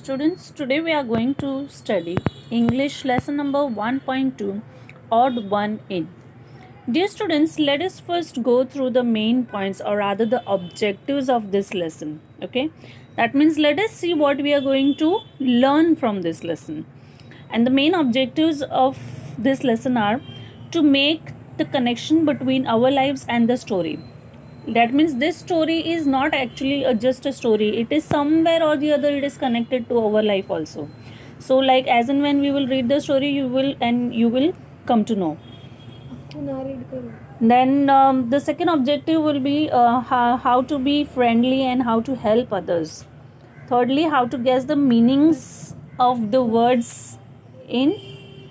Students, today we are going to study English lesson number 1.2, odd one in. Dear students, let us first go through the main points, or rather the objectives of this lesson. Okay, that means let us see what we are going to learn from this lesson. And the main objectives of this lesson are to make the connection between our lives and the story. That means this story is not actually just a story, it is somewhere or the other it is connected to our life also. So like as and when we will read the story, you will come to know. Then the second objective will be how to be friendly and how to help others. Thirdly, how to guess the meanings of the words in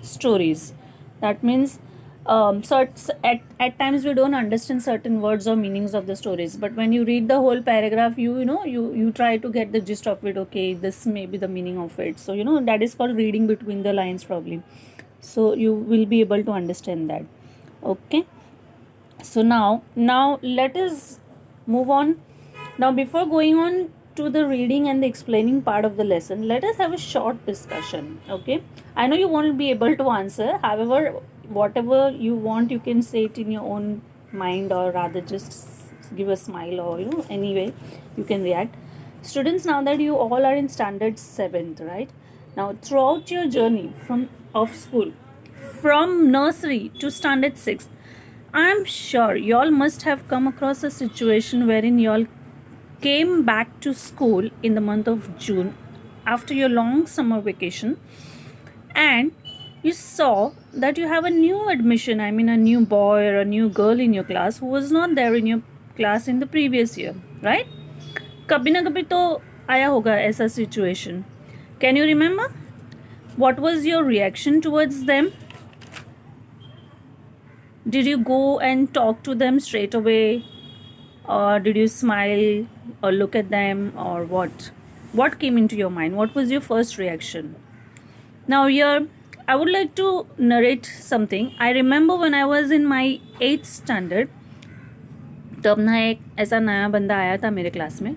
stories. That means at times we don't understand certain words or meanings of the stories, but when you read the whole paragraph, you try to get the gist of it. Okay, this may be the meaning of it. So that is called reading between the lines probably. So you will be able to understand that. Okay, so now let us move on. Now before going on to the reading and the explaining part of the lesson, let us have a short discussion. Okay, I know you won't be able to answer, however whatever you want you can say it in your own mind, or rather just give a smile, or anyway you can react. Students, now that you all are in standard 7th, right? Now throughout your journey of school, from nursery to standard 6th, I'm sure y'all must have come across a situation wherein y'all came back to school in the month of June after your long summer vacation, and you saw that you have a new admission, I mean a new boy or a new girl in your class who was not there in your class in the previous year, right? कभी ना कभी तो आया होगा ऐसा situation. Can you remember? What was your reaction towards them? Did you go and talk to them straight away, or did you smile or look at them, or what came into your mind? What was your first reaction? Now here I would like to narrate something. I remember when I was in my 8th standard, तब ना एक ऐसा नया बंदा आया था मेरे class में.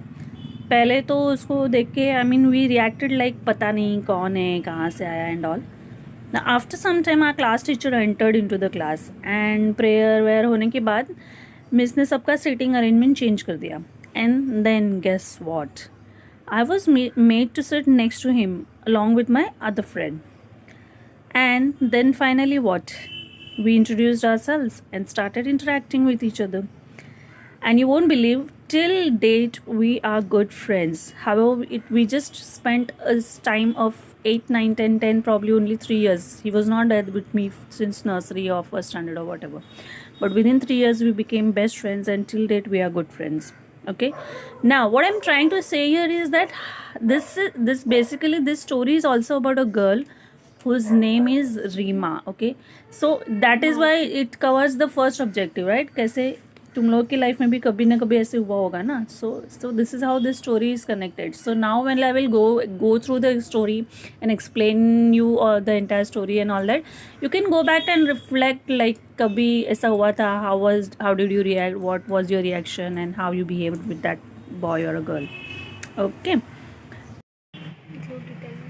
पहले तो उसको देख के we reacted like पता नहीं कौन है, कहाँ से आया and all. Now after some time our class teacher entered into the class, and prayer वेयर होने के बाद मिस ने सबका सीटिंग अरेंजमेंट चेंज कर दिया. And then guess what? I was made to sit next to him along with my other friend. And then finally what? We introduced ourselves and started interacting with each other. And you won't believe, till date we are good friends. However, we just spent a time of 8, 9, 10, 10, probably only 3 years. He was not there with me since nursery or first standard or whatever. But within 3 years we became best friends, and till date we are good friends. Okay, now what I'm trying to say here is that this basically this story is also about a girl whose name is Rima. Okay, so that is why it covers the first objective, right? कैसे तुम लोग की life में भी कभी ना कभी ऐसे हुआ होगा ना. So this is how this story is connected. So now when I will go through the story and explain you the entire story and all that, you can go back and reflect like कभी ऐसा हुआ था, how did you react, what was your reaction, and how you behaved with that boy or a girl.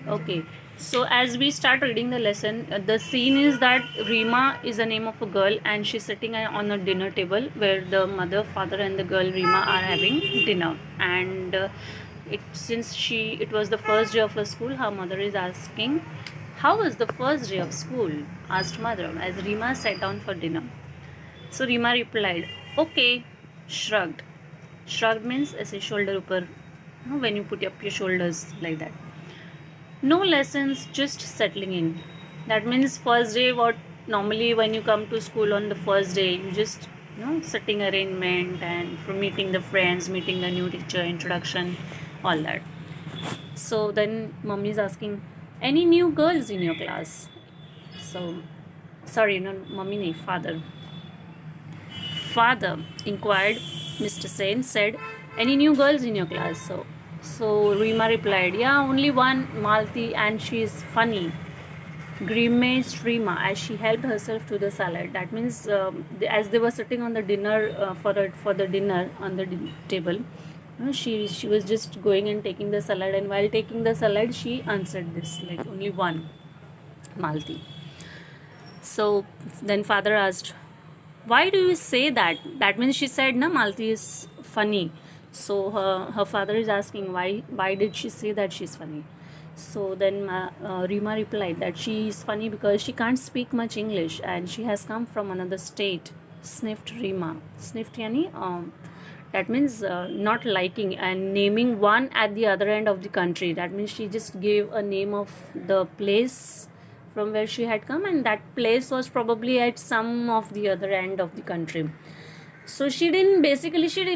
Okay, so as we start reading the lesson, the scene is that Rima is the name of a girl, and she's sitting on a dinner table where the mother, father and the girl Rima are having dinner. And since it was the first day of her school, her mother is asking, how was the first day of school? Asked mother as Rima sat down for dinner. So Rima replied, okay. Shrugged means ऐसे shoulder ऊपर, when you put up your shoulders like that. No lessons, just settling in. That means first day, what normally when you come to school on the first day, you just sitting arrangement and from meeting the friends, meeting the new teacher, introduction, all that. So then mommy is asking, any new girls in your class? So sorry, no, mommy nahi, father inquired. Mr. Sen said, any new girls in your class? So Rima replied, yeah, only one, Malti, and she is funny. Grimaced Rima as she helped herself to the salad. That means as they were sitting on the dinner for the dinner on the table, No, she was just going and taking the salad, and while taking the salad, she answered this like only one, Malti. So then father asked, why do you say that? That means she said, na, Malti is funny. So her father is asking, why did she say that she's funny? So then Rima replied that she is funny because she can't speak much English and she has come from another state. Sniffed Rima. Sniffed yani, that means not liking and naming one at the other end of the country. That means she just gave a name of the place from where she had come, and that place was probably at some of the other end of the country. So she did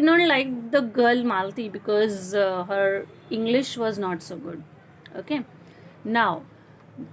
not like the girl Malti because her English was not so good. Okay, now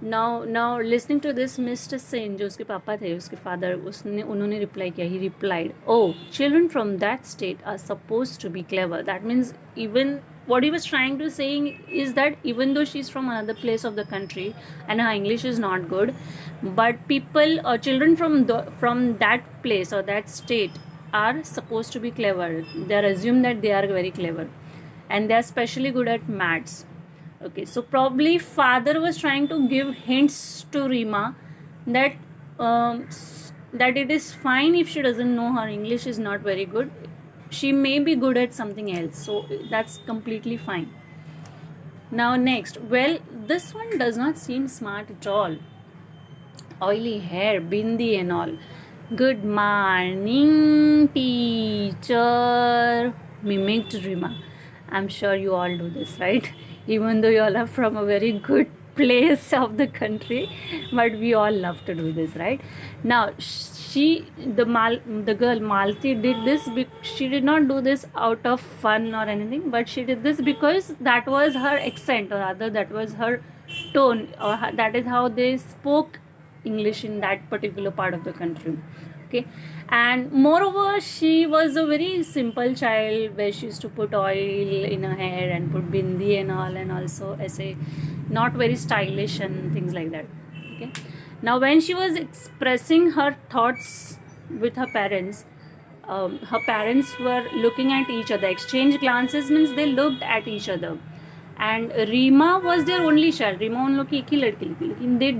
listening to this, Mr. Sen, जो उसके पापा थे, उसके father, उन्होंने reply किया. He replied, oh, children from that state are supposed to be clever. That means even what he was trying to say is that even though she's from another place of the country and her English is not good, but people or children from that place or that state are supposed to be clever. They are assumed that they are very clever, and they are especially good at maths. Okay, so probably father was trying to give hints to Rima that that it is fine if she doesn't know her English is not very good. She may be good at something else, so that's completely fine. Now next, well, this one does not seem smart at all. Oily hair, bindi and all. Good morning, teacher, mimicked Rima. I'm sure you all do this, right? Even though you all are from a very good place of the country, but we all love to do this, right? Now the girl Malti did this. She did not do this out of fun or anything, but she did this because that was her accent, or rather that was her tone, or that is how they spoke English in that particular part of the country. Okay, and moreover, she was a very simple child where she used to put oil in her hair and put bindi and all, and also essay, not very stylish and things like that. Okay, now when she was expressing her thoughts with her parents were looking at each other. Exchange glances means they looked at each other. And Rima was their only child. Rima उन लोग की एक ही लड़की थी, लेकिन they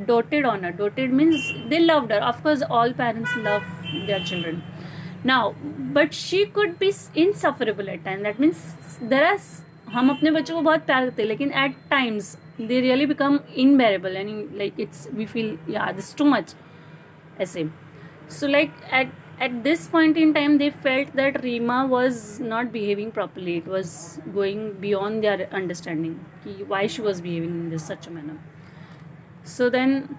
doted on her. Doted means they loved her. Of course, all parents love their children. Now, but she could be insufferable at times. That means हम अपने बच्चों को बहुत प्यार करते हैं, लेकिन at times they really become unbearable and like we feel this is too much. ऐसे. So like at this point in time, they felt that Rima was not behaving properly. It was going beyond their understanding why she was behaving in such a manner. So then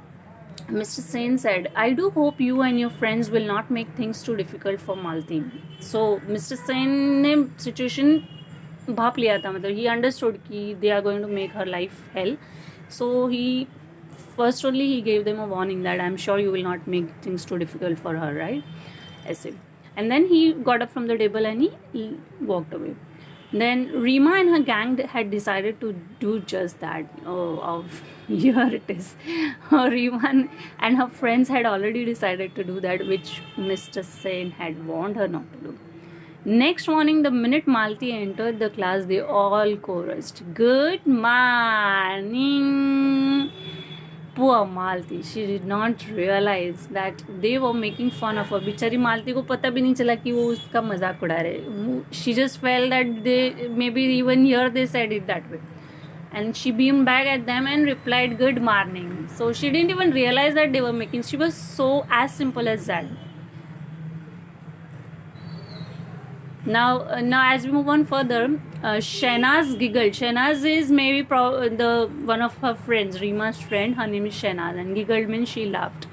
Mr. Sen said, I do hope you and your friends will not make things too difficult for Malti. So Mr. Sen ने situation भाप लिया था, मतलब he understood कि they are going to make her life hell. So he gave them a warning that I'm sure you will not make things too difficult for her, right? And then he got up from the table and he walked away. Then Rima and her gang had decided to do just that. Here it is. Rima and her friends had already decided to do that, which Mr. Sen had warned her not to do. Next morning, the minute Malti entered the class, they all chorused, Good morning. Poor Malti, she did not realize that they were making fun of her. बेचारी मालती को पता भी नहीं चला कि वो उसका मजाक उड़ा रहे. She just felt that maybe even here they said it that way, and she beamed back at them and replied, Good morning. So she didn't even realize that they were making. She was so as simple as that. Now as we move on further, Shehnaz giggled. Shehnaz is maybe one of her friends, Rima's friend. Her name is Shehnaz, and giggled means she laughed.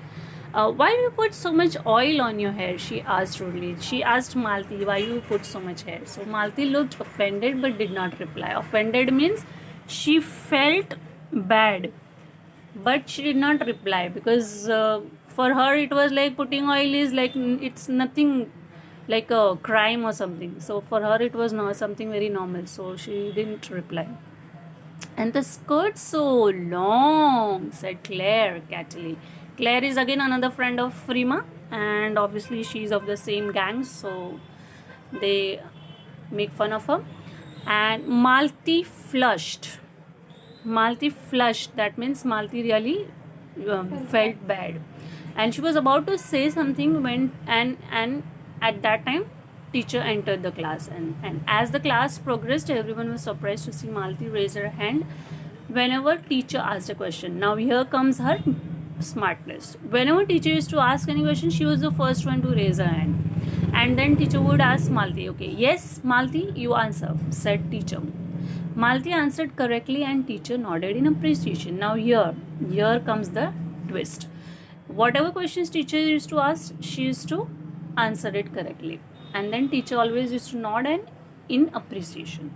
Why do you put so much oil on your hair? She asked rudely. She asked Malti, why do you put so much hair? So Malti looked offended but did not reply. Offended means she felt bad, but she did not reply because for her it was like putting oil is like it's nothing like a crime or something. So for her it was not something very normal, so she didn't reply. And the skirt's so long, said Claire catchily. Claire is again another friend of Rima, and obviously she's of the same gang, so they make fun of her. and Malti flushed. Malti flushed, that means Malti really felt bad, and she was about to say something when and at that time teacher entered the class, and as the class progressed, everyone was surprised to see Malti raise her hand whenever teacher asked a question. Now here comes her smartness. Whenever teacher used to ask any question, she was the first one to raise her hand, and then teacher would ask Malti, okay, yes Malti, you answer, said teacher. Malti answered correctly and teacher nodded in appreciation. Now here comes the twist. Whatever questions teacher used to ask, she used to answer it correctly, and then teacher always used to nod and in appreciation.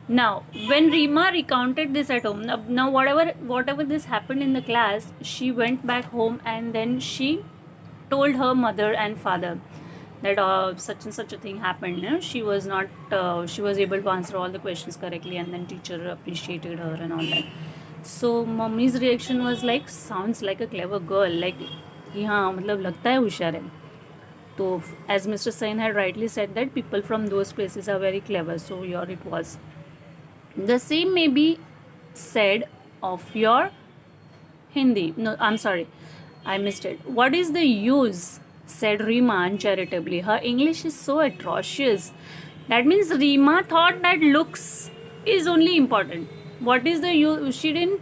Now, when Rima recounted this at home, now whatever this happened in the class, she went back home and then she told her mother and father that such and such a thing happened. You know, she was not, she was able to answer all the questions correctly, and then teacher appreciated her and all that. So mommy's reaction was like, sounds like a clever girl, like कि हाँ मतलब लगता है होशियार है. तो as Mr. Sen had rightly said that people from those places are very clever, so here it was. The same may be said of your Hindi. No, I'm sorry, I missed it. What is the use? Said Rima uncharitably. Her English is so atrocious. That means Rima thought that looks is only important. What is the use? She didn't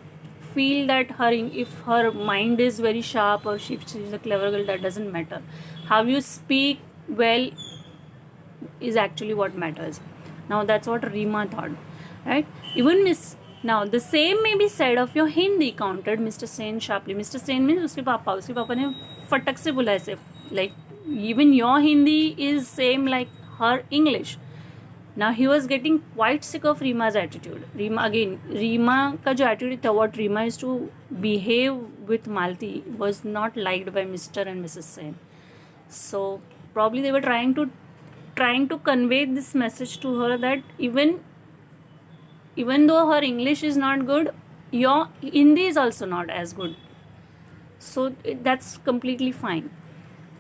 feel that if her mind is very sharp or if she's a clever girl, that doesn't matter. How you speak well is actually what matters. Now that's what Rima thought. Right? Even now the same may be said of your Hindi, countered Mr. Sen sharply. Mr. Sen means उसके पापा ने फटक से बोला ऐसे, like even your Hindi is same like her English. Now he was getting quite sick of Rima's attitude. Rima का जो attitude था, what Rima used to behave with Malti was not liked by Mr. and Mrs. Sen. So probably they were trying to convey this message to her that even though her English is not good, your Hindi is also not as good. So that's completely fine.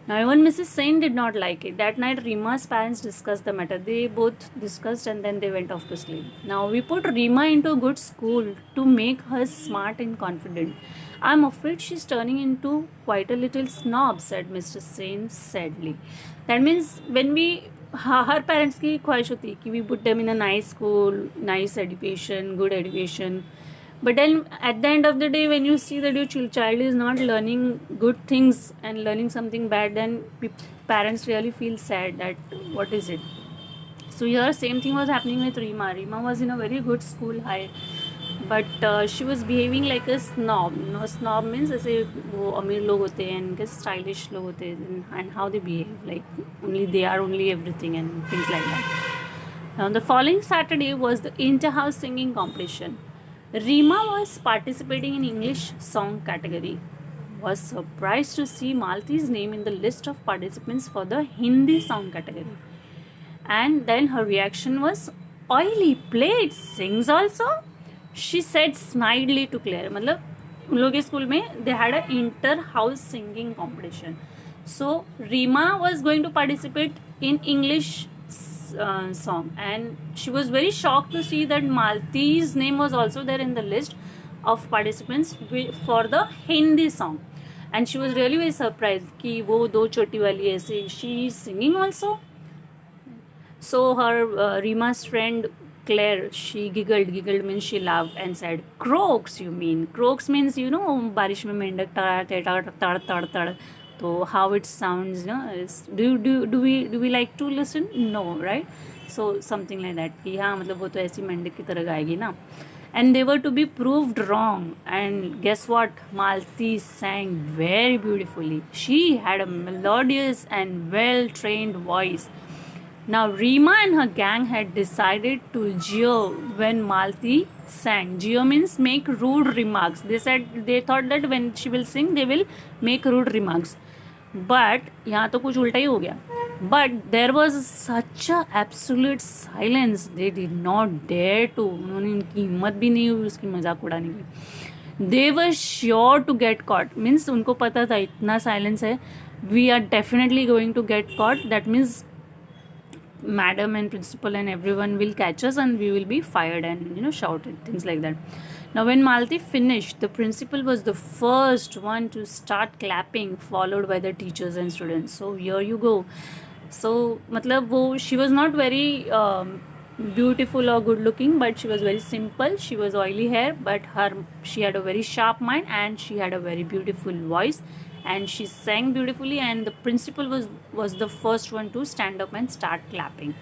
Now even Mrs. Sen did not like it. That night Rima's parents discussed the matter. They both discussed and then they went off to sleep. Now we put Rima into a good school to make her smart and confident. I'm afraid she's turning into quite a little snob, said Mr. Sen sadly. That means when her parents की ख्वाहिश होती है कि we put them in a nice school, nice education, good education. But then at the end of the day, when you see that your child is not learning good things and learning something bad, then parents really feel sad that what is it. So here same thing was happening with Rima. Rima was in a very good school, but she was behaving like a snob. No, snob means ऐसे वो अमीर लोग होते हैं, इनके stylish लोग होते हैं, and how they behave, like they are only everything and things like that. Now the following Saturday was the inter-house singing competition. Rima was participating in English song category. Was surprised to see Malti's name in the list of participants for the Hindi song category. And then her reaction was, oily plate sings also? She said snidely to Claire. मतलब उन लोगों के school में they had an inter-house singing competition. So Rima was going to participate in English song, and she was very shocked to see that Malti's name was also there in the list of participants for the Hindi song, and she was really very surprised कि वो दो छोटी वाली ऐसे she is singing also. So her Rima's friend Claire, she giggled means she laughed and said, croaks you mean? Croaks means बारिश में मेंढक तड़ तड़. So how it sounds, is do we like to listen? No, right? So something like that कि हाँ मतलब वो तो ऐसी मेंढक की तरह गाएगी ना. And they were to be proved wrong, and guess what? Malti sang very beautifully. She had a melodious and well-trained voice. Now Rima and her gang had decided to jeer when Malti sang. Jeer means make rude remarks. They thought that when she will sing, they will make rude remarks. But यहाँ तो कुछ उल्टा ही हो गया. But there was such a absolute silence. They did not dare to. उन्होंने इनकी हिम्मत भी नहीं हुई उसकी मजाक उड़ाने की. They were sure to get caught. Means उनको पता था इतना silence है. We are definitely going to get caught. That means madam and principal and everyone will catch us and we will be fired and shouted, things like that. Now when Malti finished, the principal was the first one to start clapping, followed by the teachers and students. So here you go. So matlab wo, she was not very beautiful or good looking, but she was very simple. She was oily hair, but she had a very sharp mind and she had a very beautiful voice, and she sang beautifully, and the principal was the first one to stand up and start clapping.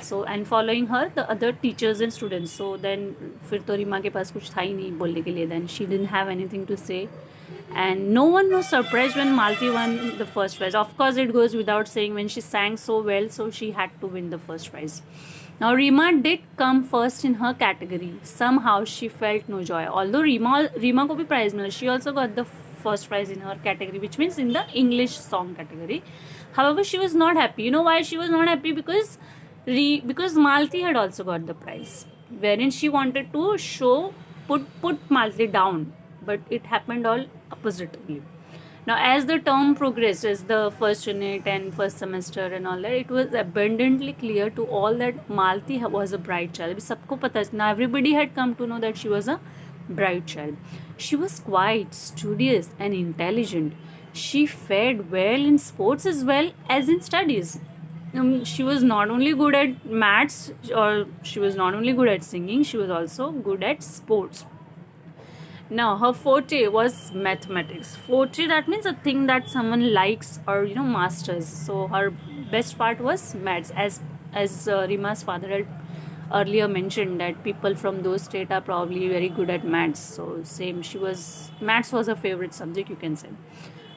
So and following her the other teachers and students. So then फिर तो रीमा के पास कुछ था ही नहीं बोलने के लिए. Then she didn't have anything to say, and no one was surprised when Malti won the first prize. Of course, it goes without saying, when she sang so well, so she had to win the first prize. Now Rima did come first in her category. Somehow she felt no joy. Although Rima को भी prize मिला, she also got the first prize in her category, which means in the English song category. However, she was not happy. You know why she was not happy? Because Malti had also got the prize, wherein she wanted to put Malti down, but it happened all oppositely. Now as the term progressed, as the first unit and first semester and all that, it was abundantly clear to all that Malti was a bright child. अभी सबको पता है. Now everybody had come to know that she was a bright child. She was quite studious and intelligent. She fared well in sports as well as in studies. She was not only good at maths, or she was not only good at singing, she was also good at sports. Now her forte was mathematics. Forte, that means a thing that someone likes or masters. So her best part was maths, as Rima's father had earlier mentioned, that people from those state are probably very good at maths. So same, maths was her favorite subject, you can say.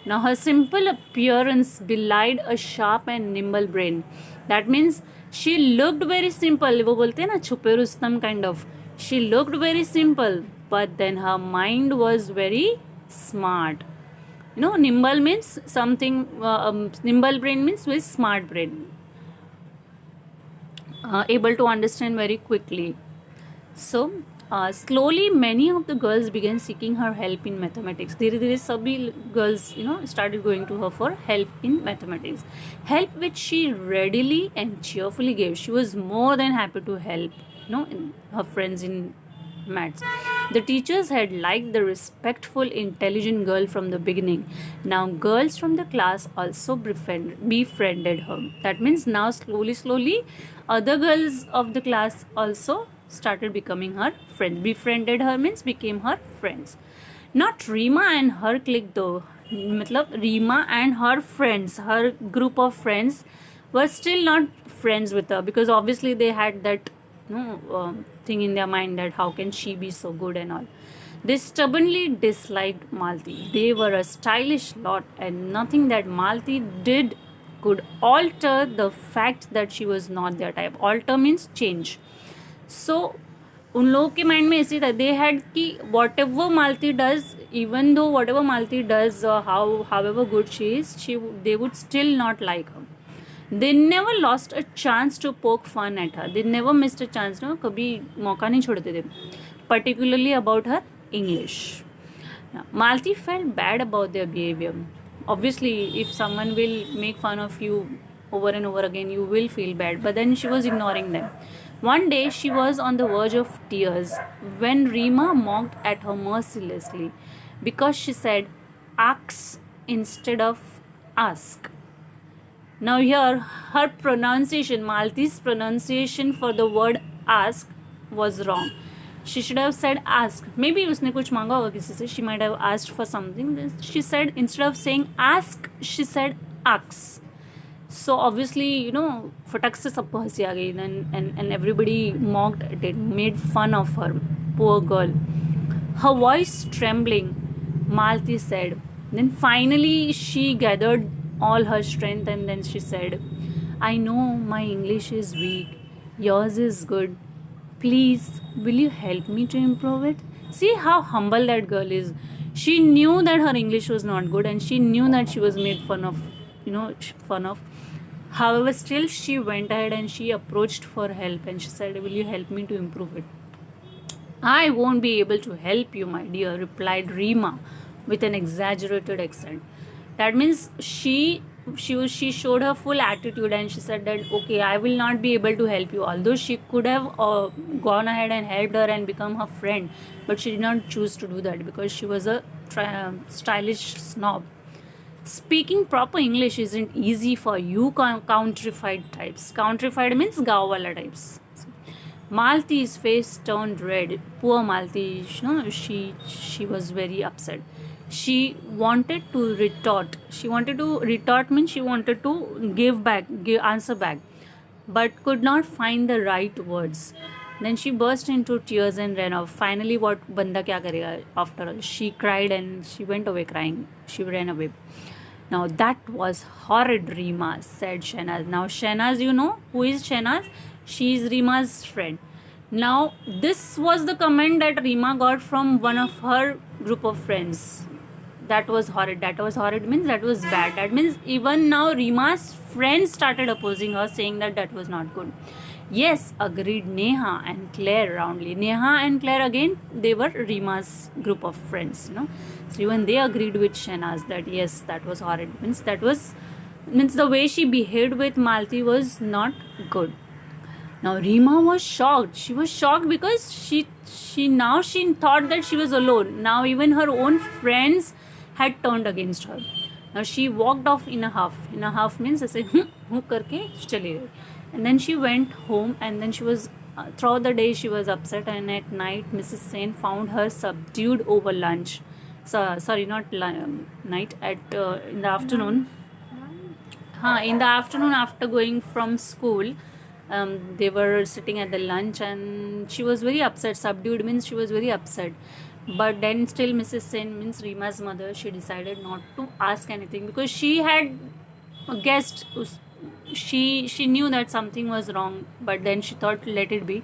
Now her simple appearance belied a sharp and nimble brain. That means she looked very simple. वो बोलते हैं ना छुपे Rustam kind of. She looked very simple, but then her mind was very smart. Nimble means something. Nimble brain means very smart brain. Able to understand very quickly. So slowly many of the girls began seeking her help in mathematics. धीरे धीरे सभी girls started going to her for help in mathematics. Help which she readily and cheerfully gave. She was more than happy to help her friends in maths. The teachers had liked the respectful, intelligent girl from the beginning. Now girls from the class also befriended her. That means now slowly other girls of the class also started becoming her friends. Befriended her means became her friends. Not Rima and her clique though. मतलब Rima and her friends, her group of friends, were still not friends with her, because obviously they had that thing in their mind that how can she be so good and all. They stubbornly disliked Malti. They were a stylish lot, and nothing that Malti did could alter the fact that she was not their type. Alter means change. So उन लोगों के mind में ऐसी था, they had कि whatever Malti does, even though whatever Malti does, however good she is, they would still not like her. They never lost a chance to poke fun at her. They never missed a chance. कभी मौका नहीं छोड़ते थे. Particularly about her English. Now, Malti felt bad about their behavior. Obviously, if someone will make fun of you over and over again, you will feel bad. But then she was ignoring them. One day, she was on the verge of tears when Rima mocked at her mercilessly because she said "ask" instead of "ask." Now here, her pronunciation, Malti's pronunciation for the word ask was wrong. She should have said ask. Maybe उसने कुछ मांगा होगा किसी से. She might have asked for something. She said, instead of saying ask, she said ask. So obviously, फटक से सबको हंसी आ गई. And everybody mocked at it, made fun of her. Poor girl. Her voice trembling, Malti said. Then finally she gathered all her strength, and then she said, I know my English is weak. Yours is good. Please, will you help me to improve it? See how humble that girl is. She knew that her English was not good, and she knew that she was made fun of. However, still she went ahead and she approached for help, and she said, will you help me to improve it? I won't be able to help you, my dear, replied Rima with an exaggerated accent. That means she she showed her full attitude, and she said that okay, I will not be able to help you, although she could have gone ahead and helped her and become her friend, but she did not choose to do that because she was a stylish snob. Speaking proper English isn't easy for you countrified types. Countrified means gaon wala types. Malti's face turned red. Poor Malti, she was very upset. She wanted to retort. She wanted to retort means she wanted to answer back, but could not find the right words. Then she burst into tears and ran off. Finally, what banda kya karega? After all, she cried and she went away crying. She ran away. Now that was horrid, Reema, said Shehnaz. Now Shehnaz, you know who is Shehnaz? She is Reema's friend. Now this was the comment that Reema got from one of her group of friends. That was horrid. That was horrid means that was bad. That means even now Reema's friends started opposing her, saying that that was not good. Yes, agreed Neha and Claire roundly. Neha and Claire again, they were Reema's group of friends, So even they agreed with Shehnaz that yes, that was horrid. Means the way she behaved with Malti was not good. Now Reema was shocked. She was shocked because she thought that she was alone. Now even her own friends had turned against her. Now she walked off in a huff. In a huff means ऐसे करके चली गई. And then she went home, and then she was throughout the day she was upset, and at night Mrs. Sen found her subdued over lunch. Sorry, not night, in the afternoon. In the afternoon after going from school, they were sitting at the lunch, and she was very upset. Subdued means she was very upset. But then still Mrs. Sen means Reema's mother, she decided not to ask anything because she had guessed. She knew that something was wrong, but then she thought let it be.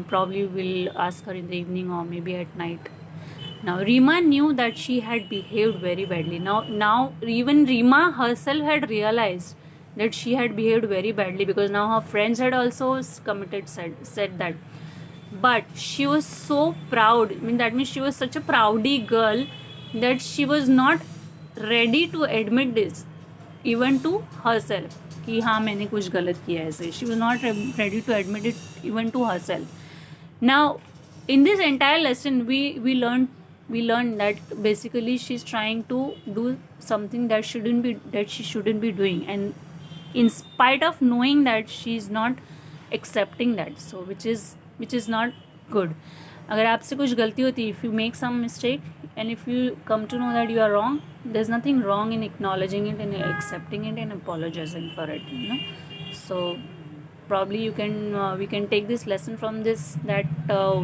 Probably will ask her in the evening or maybe at night. Now Reema knew that she had behaved very badly. Now even Reema herself had realized that she had behaved very badly because now her friends had also said that. But she was so proud. That means she was such a proudy girl that she was not ready to admit this even to herself. कि हाँ मैंने कुछ गलत किया ऐसे. She was not ready to admit it even to herself. Now, in this entire lesson, we learned that basically she's trying to do something that she shouldn't be doing, and in spite of knowing that she's not accepting that, so which is not good. अगर आपसे कुछ गलती होती, if you make some mistake and if you come to know that you are wrong, there's nothing wrong in acknowledging it and accepting it and apologizing for it, So probably we can take this lesson from this, that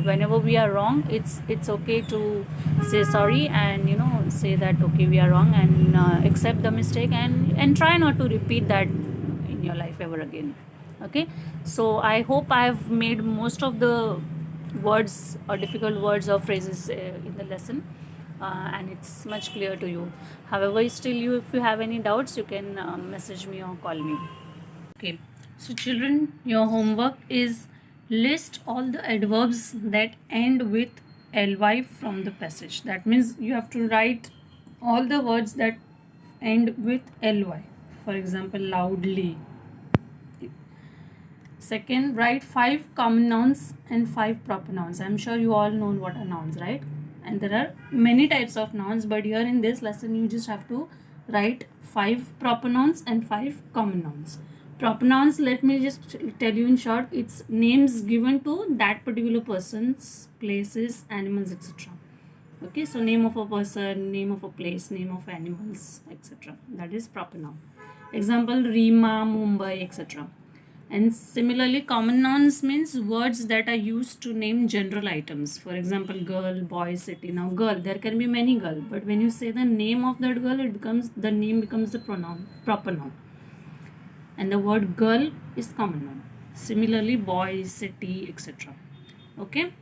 whenever we are wrong, it's okay to say sorry and say that okay, we are wrong, and accept the mistake and try not to repeat that in your life ever again. Okay, so I hope I have made most of the words or difficult words or phrases in the lesson, and it's much clear to you. However, still if you have any doubts, you can message me or call me. Okay, so children, your homework is list all the adverbs that end with ly from the passage. That means you have to write all the words that end with ly. For example, loudly. Second, write 5 common nouns and 5 proper nouns. I'm sure you all know what are nouns, right? And there are many types of nouns, but here in this lesson you just have to write 5 proper nouns and 5 common nouns. Proper nouns, let me just tell you in short, it's names given to that particular persons, places, animals, etc. Okay, so name of a person, name of a place, name of animals, etc. That is proper noun. Example, Reema, Mumbai, etc. And similarly, common nouns means words that are used to name general items. For example, girl, boy, city. Now, girl, there can be many girl, but when you say the name of that girl, the name becomes the proper noun. And the word girl is common noun. Similarly, boy, city, etc. Okay.